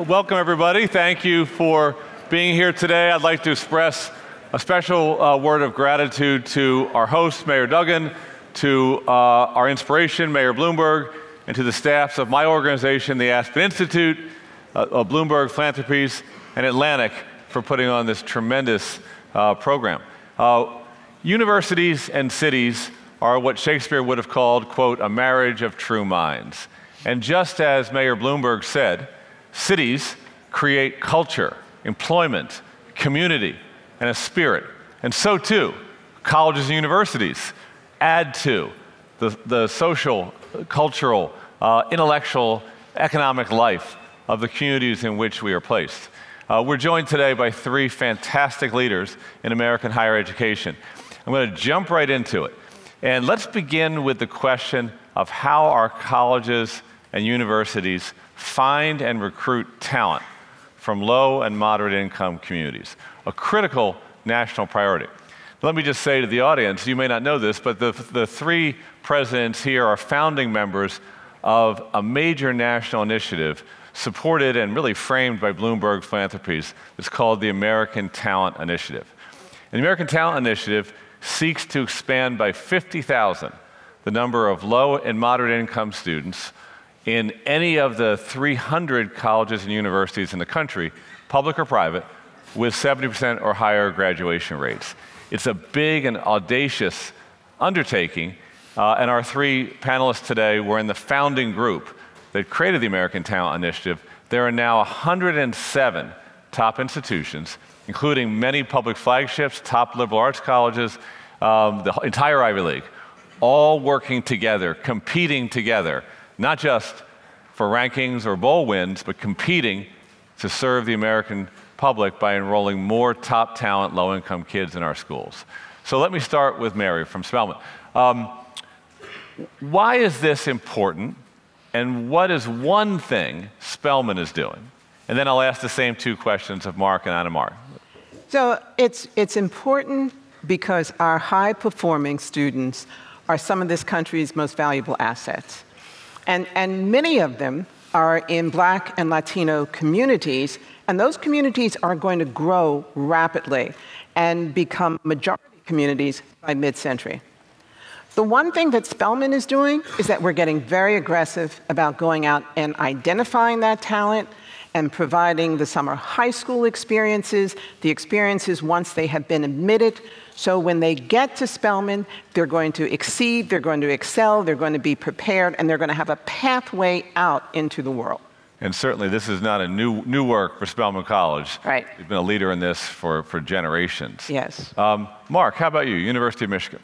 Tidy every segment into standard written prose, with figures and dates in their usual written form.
welcome everybody. Thank you for being here today. I'd like to express a special word of gratitude to our host, Mayor Duggan, to our inspiration, Mayor Bloomberg, and to the staffs of my organization, the Aspen Institute, Bloomberg Philanthropies, and Atlantic for putting on this tremendous program. Universities and cities are what Shakespeare would have called, quote, a marriage of true minds. And just as Mayor Bloomberg said, cities create culture, employment, community, and a spirit. And so too, colleges and universities add to the social, cultural, intellectual, economic life of the communities in which we are placed. We're joined today by three fantastic leaders in American higher education. I'm going to jump right into it. And let's begin with the question of how our colleges and universities find and recruit talent from low and moderate income communities, a critical national priority. Let me just say to the audience, you may not know this, but the three presidents here are founding members of a major national initiative supported and really framed by Bloomberg Philanthropies. It's called the American Talent Initiative. And the American Talent Initiative seeks to expand by 50,000 the number of low and moderate income students in any of the 300 colleges and universities in the country, public or private, with 70% or higher graduation rates. It's a big and audacious undertaking, and our three panelists today were in the founding group that created the American Talent Initiative. There are now 107 top institutions, including many public flagships, top liberal arts colleges, the entire Ivy League, all working together, competing together, not just for rankings or bowl wins, but competing to serve the American public by enrolling more top talent, low-income kids in our schools. So let me start with Mary from Spelman. Why is this important, and what is one thing Spelman is doing? And then I'll ask the same two questions of Mark and Anna Mari. So it's important because our high-performing students are some of this country's most valuable assets. And many of them are in Black and Latino communities, and those communities are going to grow rapidly and become majority communities by mid-century. The one thing that Spelman is doing is that we're getting very aggressive about going out and identifying that talent and providing the summer high school experiences, the experiences once they have been admitted. So when they get to Spelman, they're going to exceed, they're going to excel, they're going to be prepared, and they're going to have a pathway out into the world. And certainly this is not a new work for Spelman College. Right. You've been a leader in this for generations. Yes. Mark, how about you, University of Michigan?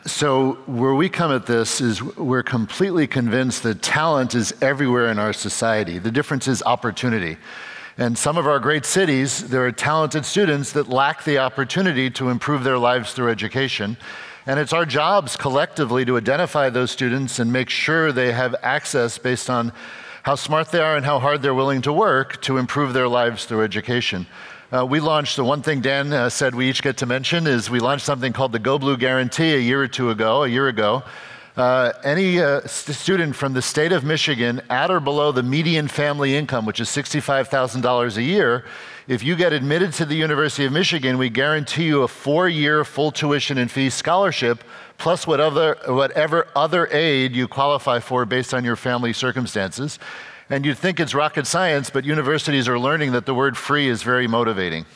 So where we come at this is we're completely convinced that talent is everywhere in our society. The difference is opportunity. And some of our great cities, there are talented students that lack the opportunity to improve their lives through education. And it's our jobs collectively to identify those students and make sure they have access based on how smart they are and how hard they're willing to work to improve their lives through education. We launched, the one thing Dan said we each get to mention is we launched something called the Go Blue Guarantee a year ago. Any student from the state of Michigan at or below the median family income, which is $65,000 a year, if you get admitted to the University of Michigan, we guarantee you a 4-year full tuition and fee scholarship, plus whatever other aid you qualify for based on your family circumstances. And you'd think it's rocket science, but universities are learning that the word free is very motivating.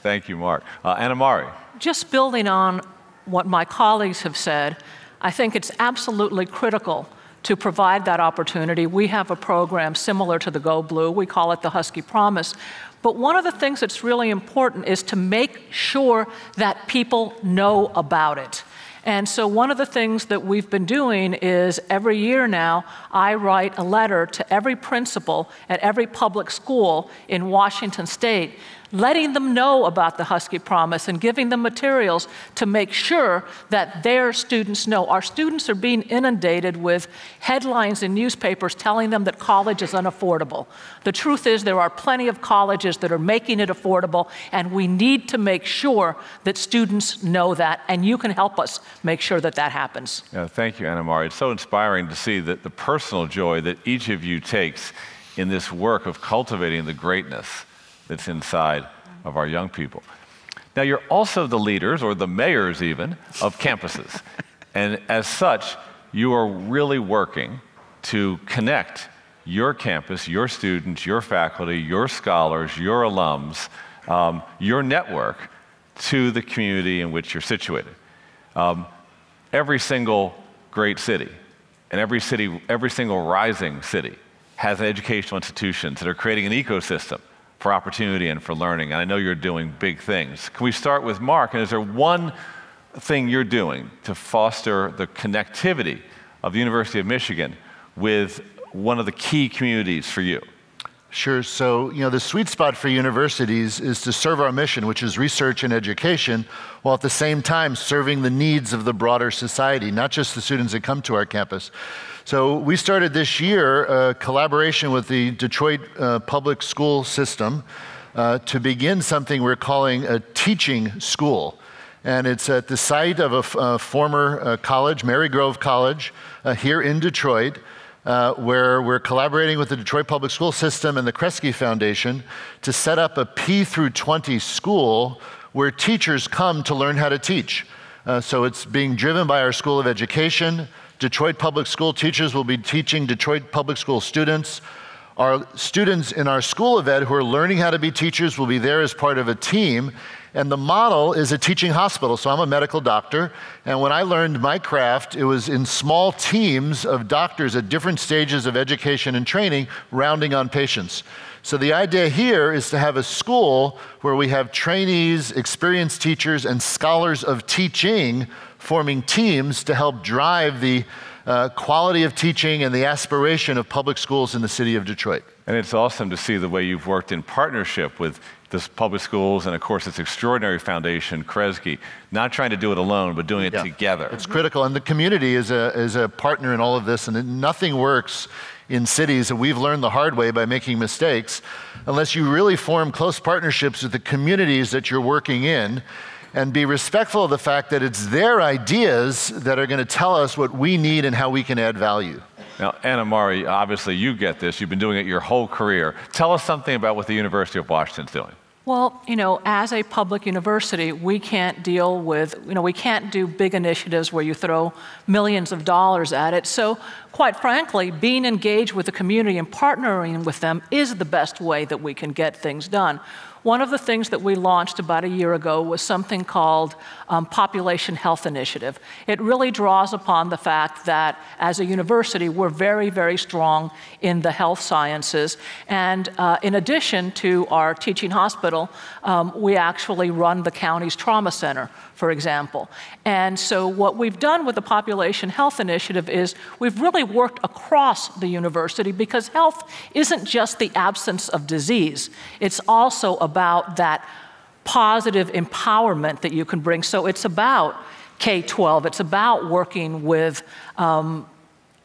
Thank you, Mark. Anna Mari. Just building on what my colleagues have said, I think it's absolutely critical to provide that opportunity. We have a program similar to the Go Blue. We call it the Husky Promise. But one of the things that's really important is to make sure that people know about it. And so one of the things that we've been doing is every year now, I write a letter to every principal at every public school in Washington State, letting them know about the Husky Promise and giving them materials to make sure that their students know. Our students are being inundated with headlines in newspapers telling them that college is unaffordable. The truth is there are plenty of colleges that are making it affordable, and we need to make sure that students know that, and you can help us make sure that that happens. Yeah, thank you, Anna Mari. It's so inspiring to see that the personal joy that each of you takes in this work of cultivating the greatness that's inside of our young people. Now, you're also the leaders, or the mayors even, of campuses. And as such, you are really working to connect your campus, your students, your faculty, your scholars, your alums, your network to the community in which you're situated. Every single great city and every single rising city has educational institutions that are creating an ecosystem for opportunity and for learning. And I know you're doing big things. Can we start with Mark? And is there one thing you're doing to foster the connectivity of the University of Michigan with one of the key communities for you? Sure. So, the sweet spot for universities is to serve our mission, which is research and education, while at the same time serving the needs of the broader society, not just the students that come to our campus. So we started this year a collaboration with the Detroit public school system to begin something we're calling a teaching school. And it's at the site of a former college, Mary Grove College, here in Detroit, where we're collaborating with the Detroit Public School System and the Kresge Foundation to set up a P through 20 school where teachers come to learn how to teach. So it's being driven by our School of Education. Detroit Public School teachers will be teaching Detroit Public School students. Our students in our School of Ed who are learning how to be teachers will be there as part of a team. And the model is a teaching hospital. So I'm a medical doctor. And when I learned my craft, it was in small teams of doctors at different stages of education and training, rounding on patients. So the idea here is to have a school where we have trainees, experienced teachers, and scholars of teaching forming teams to help drive the quality of teaching and the aspiration of public schools in the city of Detroit. And it's awesome to see the way you've worked in partnership with this public schools and, of course, this extraordinary foundation, Kresge, not trying to do it alone, but doing it together. It's critical, and the community is a partner in all of this, and nothing works in cities, and we've learned the hard way by making mistakes, unless you really form close partnerships with the communities that you're working in, and be respectful of the fact that it's their ideas that are going to tell us what we need and how we can add value. Now, Anna Mari, obviously you get this. You've been doing it your whole career. Tell us something about what the University of Washington's doing. Well, as a public university, we can't deal with, we can't do big initiatives where you throw millions of dollars at it. So, quite frankly, being engaged with the community and partnering with them is the best way that we can get things done. One of the things that we launched about a year ago was something called Population Health Initiative. It really draws upon the fact that as a university, we're very, very strong in the health sciences. And in addition to our teaching hospital, we actually run the county's trauma center, for example. And so what we've done with the Population Health Initiative is we've really worked across the university, because health isn't just the absence of disease. It's also about that positive empowerment that you can bring. So it's about K-12. It's about working with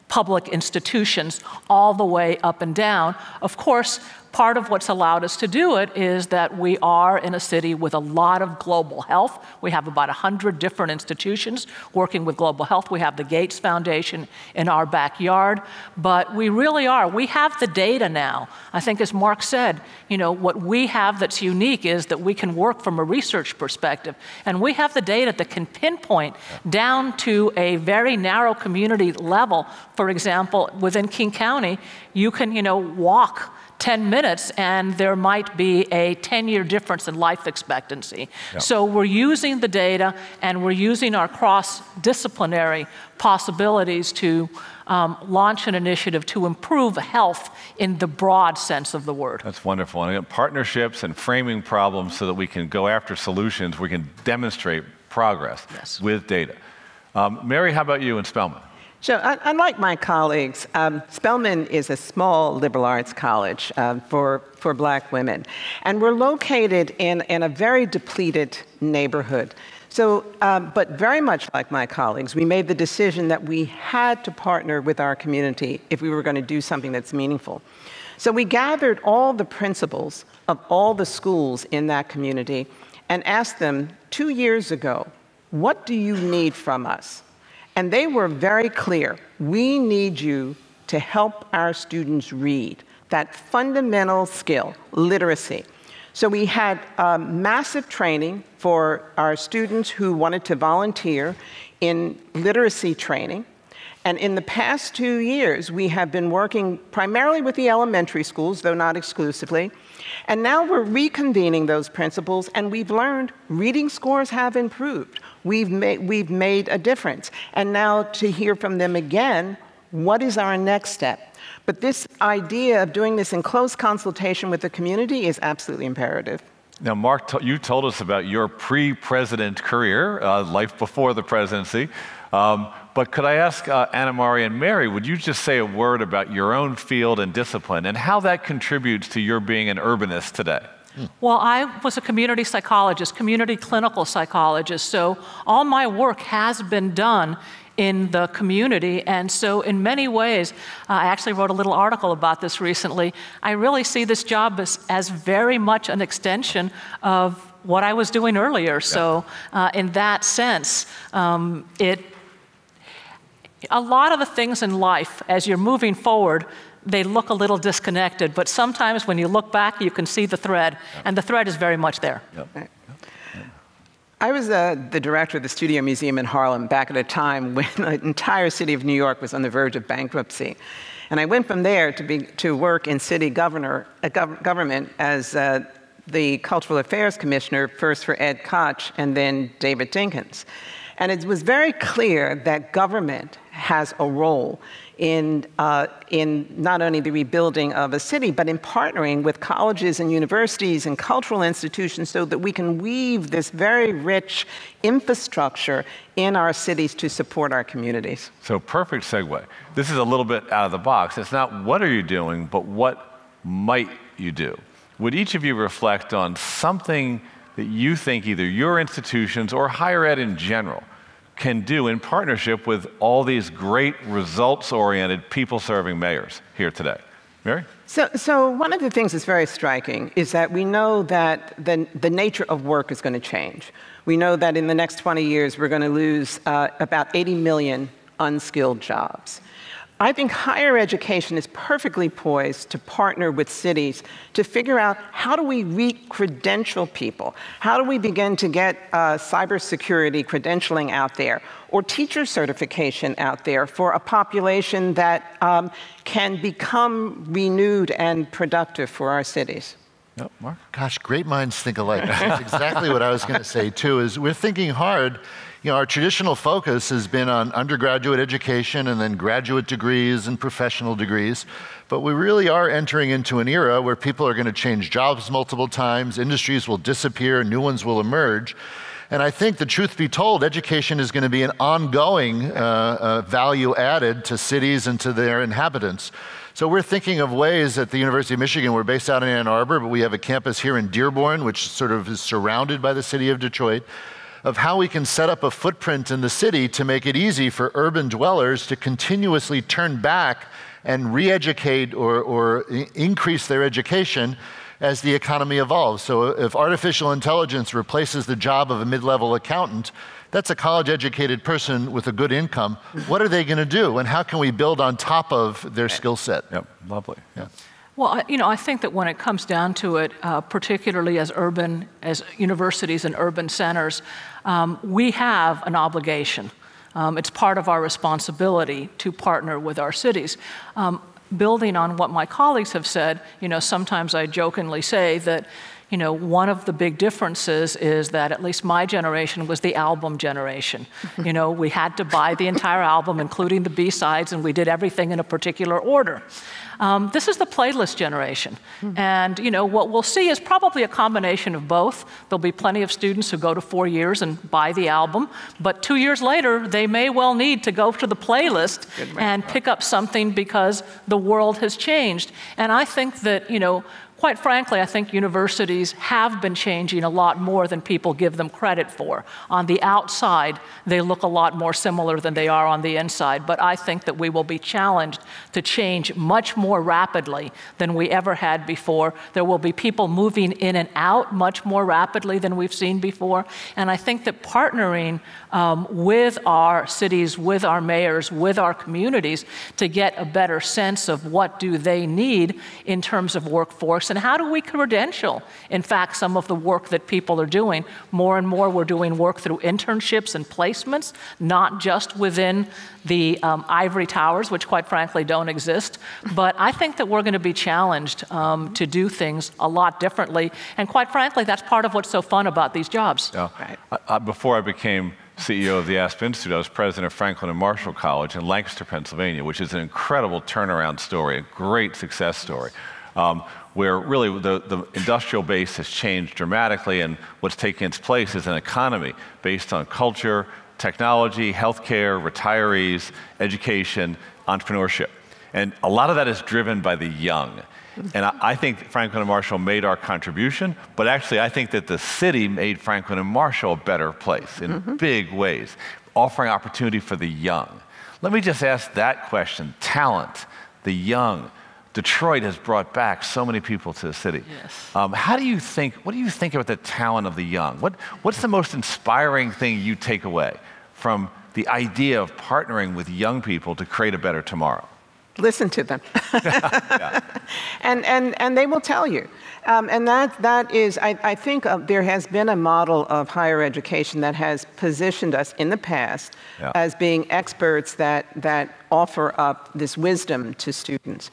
public institutions all the way up and down. Of course, part of what's allowed us to do it is that we are in a city with a lot of global health. We have about 100 different institutions working with global health. We have the Gates Foundation in our backyard, but we really are. We have the data now. I think, as Mark said, what we have that's unique is that we can work from a research perspective, and we have the data that can pinpoint down to a very narrow community level. For example, within King County, you can, walk 10 minutes, and there might be a 10-year difference in life expectancy. Yep. So we're using the data, and we're using our cross-disciplinary possibilities to launch an initiative to improve health in the broad sense of the word. That's wonderful. And partnerships and framing problems so that we can go after solutions, we can demonstrate progress with data. Mary, how about you in Spelman? So, unlike my colleagues, Spelman is a small liberal arts college for black women. And we're located in a very depleted neighborhood. So, but very much like my colleagues, we made the decision that we had to partner with our community if we were going to do something that's meaningful. So we gathered all the principals of all the schools in that community and asked them 2 years ago, what do you need from us? And they were very clear. We need you to help our students read. that fundamental skill, literacy. So we had massive training for our students who wanted to volunteer in literacy training. And in the past 2 years, we have been working primarily with the elementary schools, though not exclusively. And now we're reconvening those principles, and we've learned reading scores have improved. We've made a difference. And now to hear from them again, what is our next step? But this idea of doing this in close consultation with the community is absolutely imperative. Now, Mark, you told us about your pre-president career, life before the presidency. But could I ask Anna Mari and Mary, would you just say a word about your own field and discipline and how that contributes to your being an urbanist today? Well, I was a community psychologist, community clinical psychologist, so all my work has been done in the community, and so in many ways, I actually wrote a little article about this recently, I really see this job as very much an extension of what I was doing earlier. Yeah. So in that sense, a lot of the things in life, as you're moving forward, they look a little disconnected, but sometimes when you look back, you can see the thread, and the thread is very much there. Yep. Right. I was the director of the Studio Museum in Harlem back at a time when the entire city of New York was on the verge of bankruptcy. And I went from there to work in city government as the Cultural Affairs Commissioner, first for Ed Koch and then David Dinkins. And it was very clear that government has a role in not only the rebuilding of a city, but in partnering with colleges and universities and cultural institutions so that we can weave this very rich infrastructure in our cities to support our communities. So perfect segue. This is a little bit out of the box. It's not what are you doing, but what might you do? Would each of you reflect on something that you think either your institutions or higher ed in general can do in partnership with all these great results-oriented, people-serving mayors here today? Mary? So one of the things that's very striking is that we know that the nature of work is going to change. We know that in the next 20 years, we're going to lose about 80 million unskilled jobs. I think higher education is perfectly poised to partner with cities to figure out how do we re-credential people? How do we begin to get cybersecurity credentialing out there or teacher certification out there for a population that can become renewed and productive for our cities? Yep, Mark? Gosh, great minds think alike. That's exactly what I was going to say, too, is we're thinking hard. You know, our traditional focus has been on undergraduate education and then graduate degrees and professional degrees. But we really are entering into an era where people are going to change jobs multiple times, industries will disappear, new ones will emerge. And I think the truth be told, education is going to be an ongoing value added to cities and to their inhabitants. So we're thinking of ways at the University of Michigan. We're based out in Ann Arbor, but we have a campus here in Dearborn, which sort of is surrounded by the city of Detroit, of how we can set up a footprint in the city to make it easy for urban dwellers to continuously turn back and re-educate or increase their education as the economy evolves. So if artificial intelligence replaces the job of a mid-level accountant, that's a college-educated person with a good income. What are they going to do, and how can we build on top of their skill set? Yep, lovely. Yeah. Well, you know, I think that when it comes down to it, particularly as universities and urban centers, we have an obligation. It's part of our responsibility to partner with our cities. Building on what my colleagues have said, you know, sometimes I jokingly say that, you know, one of the big differences is that at least my generation was the album generation. You know, we had to buy the entire album, including the B-sides, and we did everything in a particular order. This is the playlist generation. And, you know, what we'll see is probably a combination of both. There'll be plenty of students who go to 4 years and buy the album, but 2 years later, they may well need to go to the playlist and pick up something because the world has changed. And I think that, you know, quite frankly, I think universities have been changing a lot more than people give them credit for. On the outside, they look a lot more similar than they are on the inside, but I think that we will be challenged to change much more rapidly than we ever had before. There will be people moving in and out much more rapidly than we've seen before, and I think that partnering with our cities, with our mayors, with our communities to get a better sense of what do they need in terms of workforce and how do we credential, in fact, some of the work that people are doing. More and more we're doing work through internships and placements, not just within the ivory towers, which quite frankly don't exist. But I think that we're going to be challenged to do things a lot differently. And quite frankly, that's part of what's so fun about these jobs. Yeah. Right. Before I became CEO of the Aspen Institute, I was president of Franklin and Marshall College in Lancaster, Pennsylvania, which is an incredible turnaround story, a great success story, where really the industrial base has changed dramatically, and what's taking its place is an economy based on culture, technology, healthcare, retirees, education, entrepreneurship. And a lot of that is driven by the young. And I think Franklin and Marshall made our contribution, but actually I think that the city made Franklin and Marshall a better place in big ways, offering opportunity for the young. Let me just ask that question, talent, the young. Detroit has brought back so many people to the city. Yes. What do you think about the talent of the young? What's the most inspiring thing you take away from the idea of partnering with young people to create a better tomorrow? Listen to them. Yeah. And they will tell you. And that is, I think there has been a model of higher education that has positioned us in the past as being experts that offer up this wisdom to students.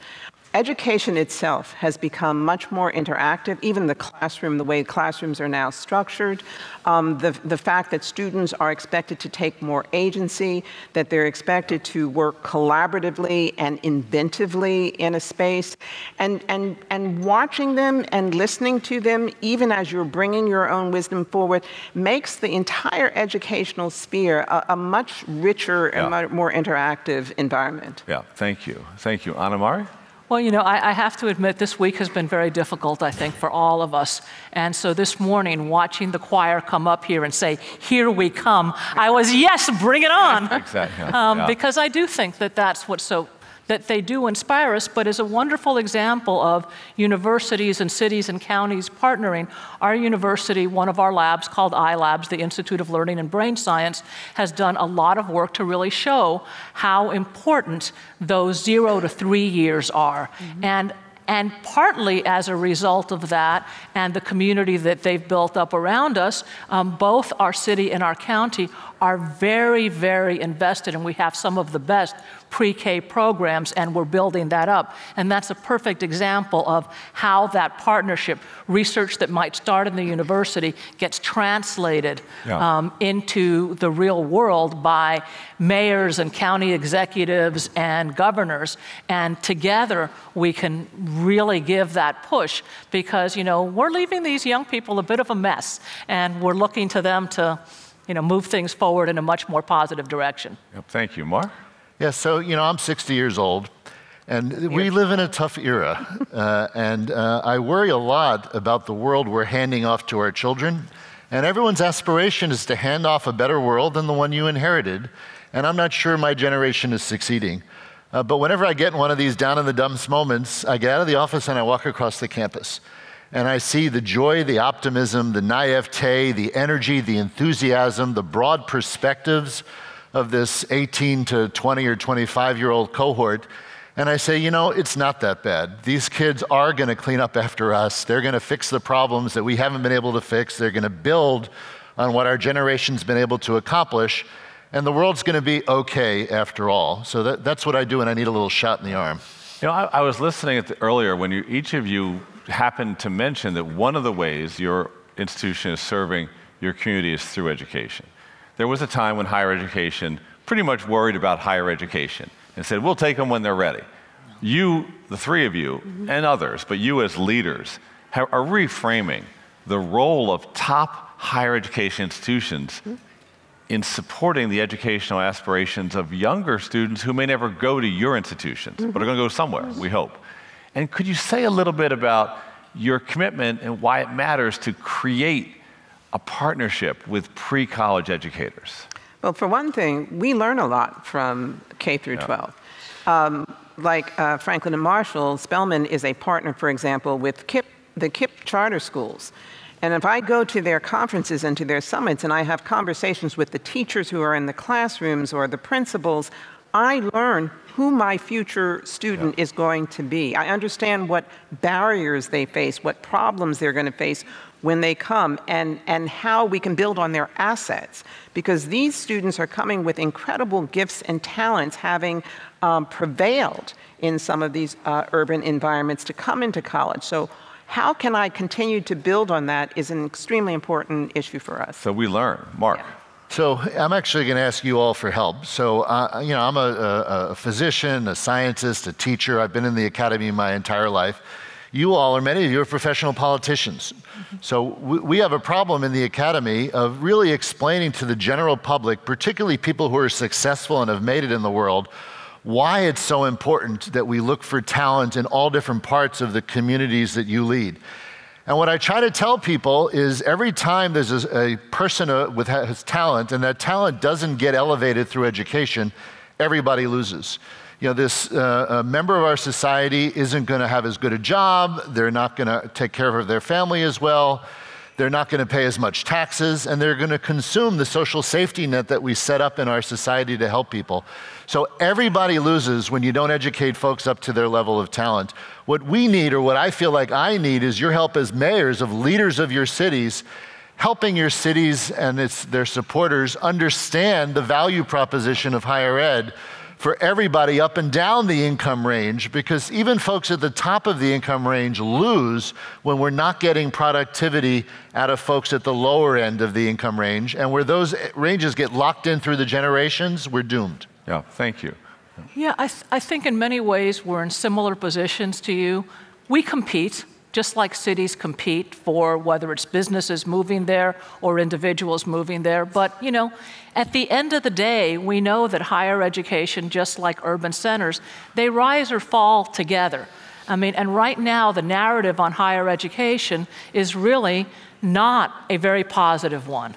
Education itself has become much more interactive, even the classroom, the way classrooms are now structured, the fact that students are expected to take more agency, that they're expected to work collaboratively and inventively in a space, and watching them and listening to them, even as you're bringing your own wisdom forward, makes the entire educational sphere a much richer and more interactive environment. Yeah, thank you. Thank you. Anna Mari? Well, you know, I have to admit this week has been very difficult, I think, for all of us. And so this morning, watching the choir come up here and say, "Here we come," I was, yes, bring it on. Exactly. Because I do think that that's what's that they do inspire us, but is a wonderful example of universities and cities and counties partnering. Our university, one of our labs called iLabs, the Institute of Learning and Brain Science, has done a lot of work to really show how important those 0 to 3 years are. And partly as a result of that and the community that they've built up around us, both our city and our county are very, very invested, and we have some of the best pre-K programs, and we're building that up. And that's a perfect example of how that partnership, research that might start in the university, gets translated into the real world by mayors and county executives and governors. And together, we can really give that push because, you know, we're leaving these young people a bit of a mess, and we're looking to them to, you know, move things forward in a much more positive direction. Thank you. Mark? Yeah, so, you know, I'm 60 years old, and we live in a tough era. And I worry a lot about the world we're handing off to our children. And everyone's aspiration is to hand off a better world than the one you inherited. And I'm not sure my generation is succeeding. But whenever I get in one of these down in the dumps moments, I get out of the office and I walk across the campus. And I see the joy, the optimism, the naivete, the energy, the enthusiasm, the broad perspectives of this 18 to 20 or 25-year-old cohort. And I say, you know, it's not that bad. These kids are going to clean up after us. They're going to fix the problems that we haven't been able to fix. They're going to build on what our generation's been able to accomplish. And the world's going to be okay after all. So that's what I do when I need a little shot in the arm. You know, I was listening earlier when each of you happened to mention that one of the ways your institution is serving your community is through education. There was a time when higher education pretty much worried about higher education and said, we'll take them when they're ready. You, the three of you, and others, but you as leaders, are reframing the role of top higher education institutions in supporting the educational aspirations of younger students who may never go to your institutions, but are going to go somewhere, we hope. And could you say a little bit about your commitment and why it matters to create a partnership with pre-college educators. Well, for one thing, we learn a lot from K through 12. Like Franklin and Marshall, Spelman is a partner, for example, with the KIPP charter schools. And if I go to their conferences and to their summits and I have conversations with the teachers who are in the classrooms or the principals, I learn who my future student is going to be. I understand what barriers they face, what problems they're going to face when they come, and how we can build on their assets. Because these students are coming with incredible gifts and talents, having prevailed in some of these urban environments to come into college. So how can I continue to build on that is an extremely important issue for us. So we learn. Mark. Yeah. So I'm actually going to ask you all for help. So, you know, I'm a physician, a scientist, a teacher. I've been in the academy my entire life. You all, or many of you, are professional politicians. So we have a problem in the academy of really explaining to the general public, particularly people who are successful and have made it in the world, why it's so important that we look for talent in all different parts of the communities that you lead. And what I try to tell people is every time there's a person with has talent and that talent doesn't get elevated through education, everybody loses. You know, this a member of our society isn't going to have as good a job, they're not going to take care of their family as well, they're not going to pay as much taxes, and they're going to consume the social safety net that we set up in our society to help people. So everybody loses when you don't educate folks up to their level of talent. What we need, or what I feel like I need, is your help as mayors, of leaders of your cities, helping your cities and their supporters understand the value proposition of higher ed for everybody up and down the income range, because even folks at the top of the income range lose when we're not getting productivity out of folks at the lower end of the income range. And where those ranges get locked in through the generations, we're doomed. Yeah, thank you. Yeah, I think in many ways we're in similar positions to you. We compete, just like cities compete for whether it's businesses moving there or individuals moving there. But, you know, at the end of the day, we know that higher education, just like urban centers, they rise or fall together. I mean, and right now the narrative on higher education is really not a very positive one.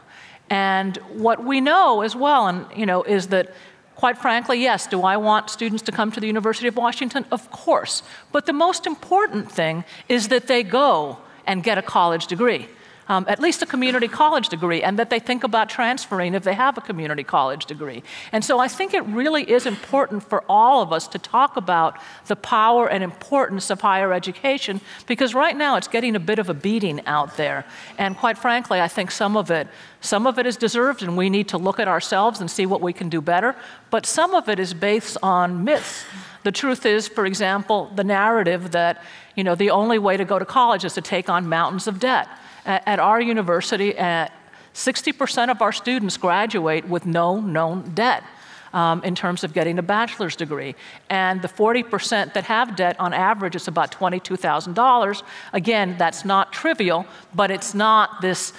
And what we know as well, and you know, is that quite frankly, yes, do I want students to come to the University of Washington? Of course. But the most important thing is that they go and get a college degree, at least a community college degree, and that they think about transferring if they have a community college degree. And so I think it really is important for all of us to talk about the power and importance of higher education, because right now it's getting a bit of a beating out there. And quite frankly, I think some of it is deserved, and we need to look at ourselves and see what we can do better, but some of it is based on myths. The truth is, for example, the narrative that, you know, the only way to go to college is to take on mountains of debt. At our university, 60% of our students graduate with no known debt in terms of getting a bachelor's degree. And the 40% that have debt, on average, is about $22,000. Again, that's not trivial, but it's not this,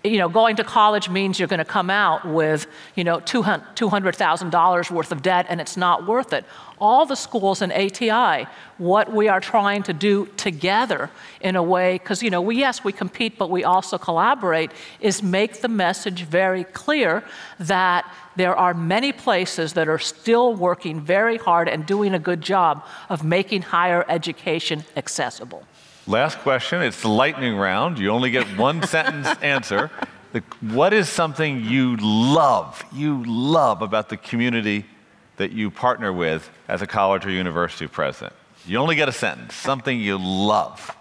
you know, going to college means you're going to come out with, you know, $200,000 worth of debt, and it's not worth it. All the schools in ATI, what we are trying to do together in a way, because, you know, yes, we compete, but we also collaborate, is make the message very clear that there are many places that are still working very hard and doing a good job of making higher education accessible. Last question, it's the lightning round. You only get one sentence answer. What is something you love about the community that you partner with as a college or university president? You only get a sentence, something you love.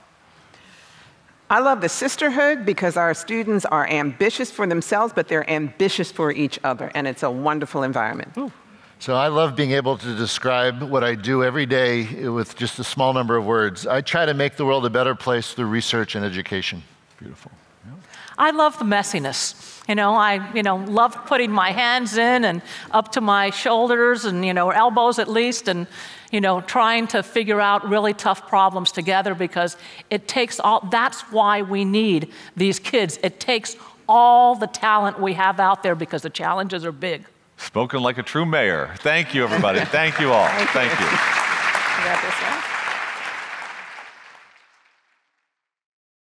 I love the sisterhood because our students are ambitious for themselves, but they're ambitious for each other, and it's a wonderful environment. Ooh. So I love being able to describe what I do every day with just a small number of words. I try to make the world a better place through research and education. Beautiful. Yeah. I love the messiness. You know, I love putting my hands in and up to my shoulders and, or elbows at least, and, trying to figure out really tough problems together, because it takes all, that's why we need these kids. It takes all the talent we have out there because the challenges are big. Spoken like a true mayor. Thank you, everybody. Thank you all. Thank you. You got this, huh?